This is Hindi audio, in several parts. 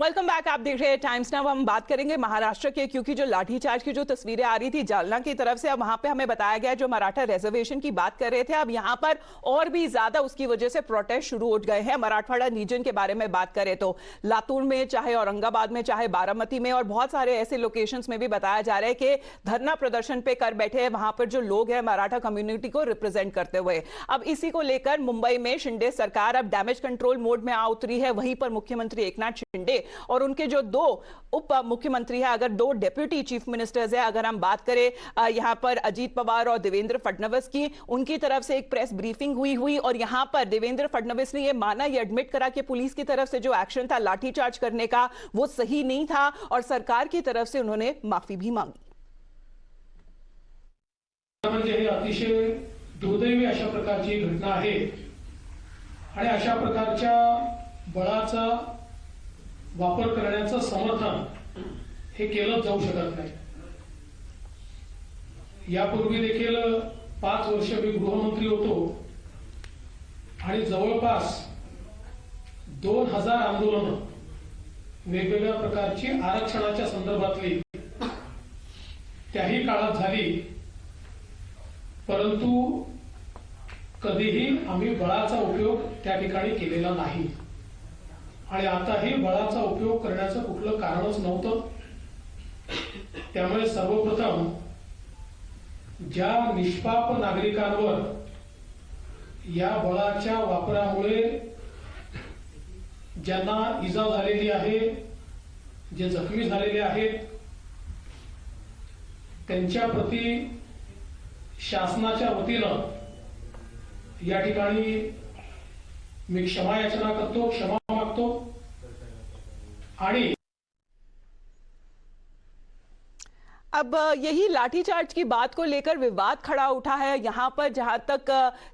Welcome back. आप देख रहे हैं टाइम्स नाउ। हम बात करेंगे महाराष्ट्र के, क्योंकि जो लाठीचार्ज की जो तस्वीरें आ रही थी जालना की तरफ से, अब वहां पे हमें बताया गया जो मराठा रिजर्वेशन की बात कर रहे थे, अब यहां पर और भी ज्यादा उसकी वजह से प्रोटेस्ट शुरू हो गए हैं। मराठवाड़ा रीजन के बारे में बात करें तो लातूर में, चाहे औरंगाबाद में, चाहे बारामती में और बहुत सारे ऐसे लोकेशंस में भी बताया जा रहा है कि धरना प्रदर्शन पे कर बैठे हैं वहां पर जो लोग हैं मराठा कम्युनिटी को रिप्रेजेंट करते हुए। अब इसी को लेकर मुंबई में शिंदे सरकार अब डैमेज कंट्रोल मोड में आ उतरी है। वहीं पर मुख्यमंत्री एकनाथ शिंदे और उनके जो दो उप मुख्यमंत्री है, अगर दो डेप्यूटी चीफ मिनिस्टर्स है, अगर हम बात करें यहां पर अजीत पवार और देवेंद्र फडणवीस की, उनकी तरफ से एक प्रेस ब्रीफिंग हुई और यहां पर देवेंद्र फडणवीस ने यह माना, यह एडमिट करा कि पुलिस की तरफ से जो एक्शन था लाठीचार्ज करने का वो सही नहीं था और सरकार की तरफ से उन्होंने माफी भी मांगी। म्हणजे अतिशय दुर्दैवी अशा प्रकारची घटना आहे आणि अशा प्रकारच्या बळाचा वापर करण्याचं समर्थन हे केलं जाऊ शकत नाही। यापूर्वी देखील 5 वर्ष मी गृहमंत्री होतो आणि जवळपास 2000 आंदोलन वेगवेगळ्या प्रकारची आरक्षणाच्या संदर्भातली त्याही काळात झाली, परंतु कधीही आम्ही बळाचा उपयोग त्या ठिकाणी केलेला नाही आणि आताही बळाचा उपयोग करण्याचं कुठलं कारणच नव्हतं। त्यामुळे सर्वप्रथम ज्या निष्पाप नागरिकांवर या बळाच्या वापरामुळे ज्यांना इजा झालेली आहे, जे जखमी झालेले आहेत, त्यांच्या प्रती शासनाच्या वतीनं या ठिकाणी मी क्षमा याचना करतो, क्षमा मागतो आणि अब यही लाठीचार्ज की बात को लेकर विवाद खड़ा उठा है यहां पर, जहां तक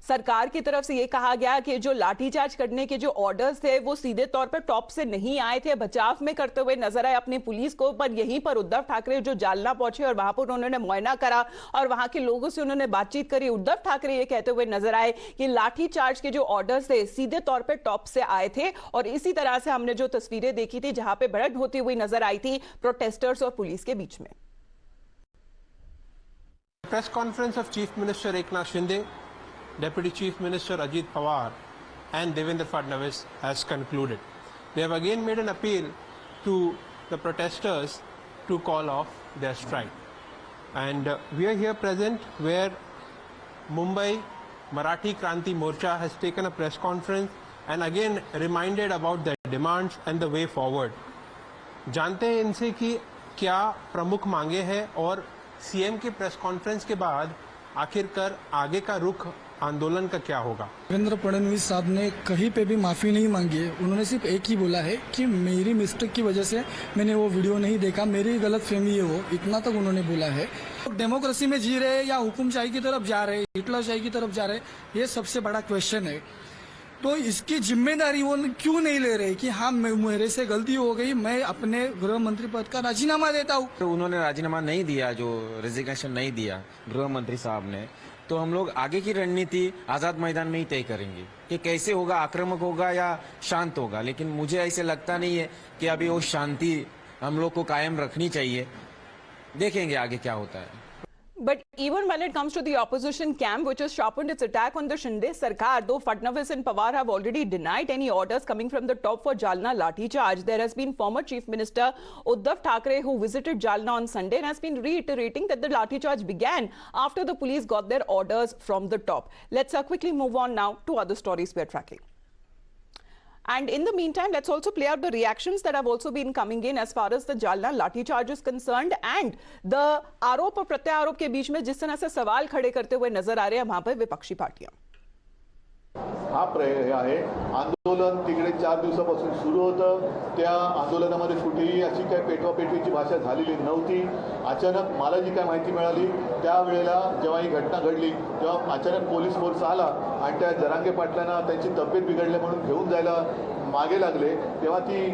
सरकार की तरफ से यह कहा गया कि जो लाठीचार्ज करने के जो ऑर्डर्स थे वो सीधे तौर पर टॉप से नहीं आए थे, बचाव में करते हुए नजर आए अपनी पुलिस को। पर यहीं पर उद्धव ठाकरे जो जालना पहुंचे और वहां पर उन्होंने मुआयना करा और वहां के लोगों से उन्होंने बातचीत करी, उद्धव ठाकरे ये कहते हुए नजर आए कि लाठीचार्ज के जो ऑर्डर्स थे सीधे तौर पर टॉप से आए थे। और इसी तरह से हमने जो तस्वीरें देखी थी जहां पर भिड़ंत होती हुई नजर आई थी प्रोटेस्टर्स और पुलिस के बीच में। Press conference of Chief Minister Eknath Shinde, Deputy Chief Minister Ajit Pawar and Devendra Fadnavis has concluded. They have again made an appeal to the protesters to call off their strike. And we are here present where Mumbai Marathi Kranti Morcha has taken a press conference and again reminded about their demands and the way forward. जानते हैं इनसे कि क्या प्रमुख मांगे हैं और सीएम के प्रेस कॉन्फ्रेंस के बाद आखिरकार आगे का रुख आंदोलन का क्या होगा। देवेंद्र फडणवीस साहब ने कहीं पे भी माफ़ी नहीं मांगी है। उन्होंने सिर्फ एक ही बोला है कि मेरी मिस्टेक की वजह से मैंने वो वीडियो नहीं देखा, मेरी गलत फहमी है वो, इतना तक उन्होंने बोला है। डेमोक्रेसी में जी रहे या हुकुमशाही की तरफ जा रहे, हिटलरशाही की तरफ जा रहे, ये सबसे बड़ा क्वेश्चन है। तो इसकी जिम्मेदारी वो क्यों नहीं ले रहे कि हाँ मेरे से गलती हो गई, मैं अपने गृह मंत्री पद का राजीनामा देता हूँ। तो उन्होंने राजीनामा नहीं दिया, जो रेजिग्नेशन नहीं दिया गृह मंत्री साहब ने, तो हम लोग आगे की रणनीति आजाद मैदान में ही तय करेंगे कि कैसे होगा, आक्रामक होगा या शांत होगा। लेकिन मुझे ऐसे लगता नहीं है कि अभी वो शांति हम लोग को कायम रखनी चाहिए। देखेंगे आगे क्या होता है। But even when it comes to the opposition camp, which has sharpened its attack on the Shinde Sarkar, though Fadnavis and Pawar have already denied any orders coming from the top for Jalna lathi charge, there has been former Chief Minister Uddhav Thackeray who visited Jalna on Sunday and has been reiterating that the lathi charge began after the police got their orders from the top. Let's quickly move on now to other stories we're tracking. And in the meantime, let's also play out the reactions that have also been coming in as far as the Jalna lathi charge is concerned and the आरोप और प्रत्यारोप के बीच में जिस तरह से सवाल खड़े करते हुए नजर आ रहे हैं वहां पर विपक्षी पार्टियां। हा आहे आंदोलन तिकडे 4 दिवसापासून सुरू होतं। त्या आंदोलनामध्ये कुठेही अशी काही पेटवापेटवीची भाषा झालेली नव्हती। अचानक मला जी काय माहिती मिळाली त्यावेळेला जेव्हा ही घटना घडली तेव्हा अचानक पोलीस फोर्स आला आणि त्या जरांगे पाटलांना त्यांची तब्येत बिघडली म्हणून घेऊन जायला मागे लागले, तेव्हा ती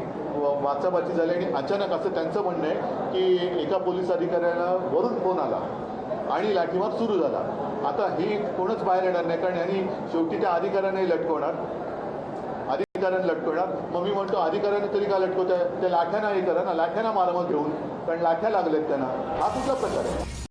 वाचाबाची झाली आणि अचानक असं त्यांचं म्हणणं आहे की एका पोलीस अधिकाऱ्याला वरून फोन आला आणि लाठीमार सुरू झाला। आता ही कोणच बाहेर येणार नाही, कारण यांनी शेवटी त्या अधिकाऱ्यांनाही लटकवणार। अधिकाऱ्यांना लटकवणार. मग मी म्हणतो अधिकाऱ्यांना तरी का लटकवताय, त्या लाठ्यांना हे करा ना, लाठ्यांना मारा मग घेऊन, कारण लाठ्या लागल्यात त्यांना. हा कुठला प्रकार आहे?